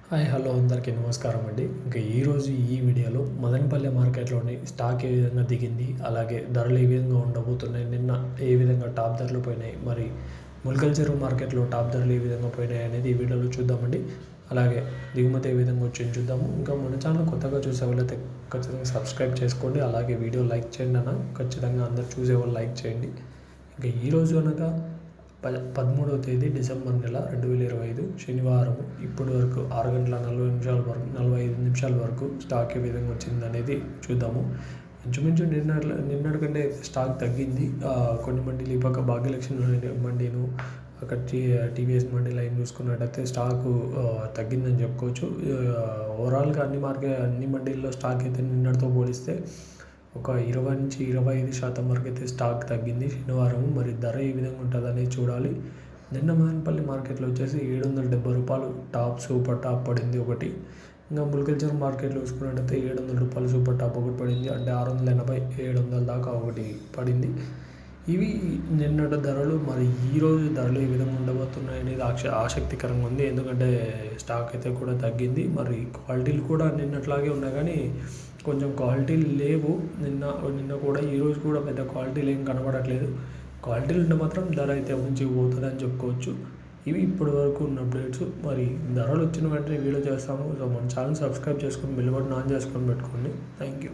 Hi hello అందరికీ నమస్కారం అండి. ఇంకా ఈరోజు ఈ వీడియోలో మదనపల్లె మార్కెట్లోని స్టాక్ ఏ విధంగా దిగింది, అలాగే ధరలు ఏ విధంగా ఉండబోతున్నాయి, నిన్న ఏ విధంగా టాప్ ధరలు పోయినాయి, మరి ములకల్ చెరువు మార్కెట్లో టాప్ ధరలు ఏ విధంగా పోయినాయి అనేది ఈ వీడియోలో చూద్దామండి. అలాగే దిగుమతి ఏ విధంగా వచ్చింది చూద్దాము. ఇంకా మన ఛానల్ కొత్తగా చూసే వాళ్ళైతే ఖచ్చితంగా సబ్స్క్రైబ్ చేసుకోండి, అలాగే వీడియో లైక్ చేయండి అన్న. ఖచ్చితంగా అందరు చూసేవాళ్ళు లైక్ చేయండి. ఇంకా ఈరోజు అనగా 13వ తేదీ డిసెంబర్ నెల 2025 శనివారం ఇప్పటి వరకు 6 గంటల 40 నిమిషాల వరకు 45 నిమిషాల వరకు స్టాక్ ఏ విధంగా వచ్చింది అనేది చూద్దాము. ఇంచుమించు నిన్నటి కంటే స్టాక్ తగ్గింది. కొన్ని మండీలు ఈ పక్క భాగ్యలక్ష్మి మండీను, అక్కడ టీవీఎస్ మండీ లైన్ చూసుకున్నట్టయితే స్టాకు తగ్గిందని చెప్పుకోవచ్చు. ఓవరాల్గా అన్ని మండీల్లో స్టాక్ అయితే నిన్నటితో పోలిస్తే ఒక 20-25% వరకు అయితే స్టాక్ తగ్గింది శనివారం. మరి ధర ఏ విధంగా ఉంటుంది అనేది చూడాలి. నిన్న మదనపల్లి మార్కెట్లో వచ్చేసి 770 రూపాయలు టాప్ సూపర్ టాప్ పడింది ఒకటి. ఇంకా ములకల్చర్ మార్కెట్లో చూసుకున్నట్టయితే 700 రూపాయలు సూపర్ టాప్ ఒకటి పడింది. అంటే 680-700 దాకా ఒకటి పడింది. ఇవి నిన్నటి ధరలు. మరి ఈరోజు ధరలు ఏ విధంగా ఉండబోతున్నాయి అనేది ఆసక్తికరంగా ఉంది. ఎందుకంటే స్టాక్ అయితే కూడా తగ్గింది. మరి క్వాలిటీలు కూడా నిన్నట్లాగే ఉన్నాయి, కానీ కొంచెం క్వాలిటీలు లేవు. నిన్న కూడా ఈరోజు కూడా పెద్ద క్వాలిటీలు ఏం కనబడట్లేదు. క్వాలిటీలు ఉంటే మాత్రం ధర అయితే మంచిగా పోతుందని చెప్పుకోవచ్చు. ఇవి ఇప్పటి వరకు ఉన్న అప్డేట్స్. మరి ధరలు వచ్చిన వెంటనే వీడియో చేస్తాము. సో మన ఛానల్ సబ్స్క్రైబ్ చేసుకొని బెల్ బటన్ ఆన్ చేసుకొని పెట్టుకోండి. Thank you.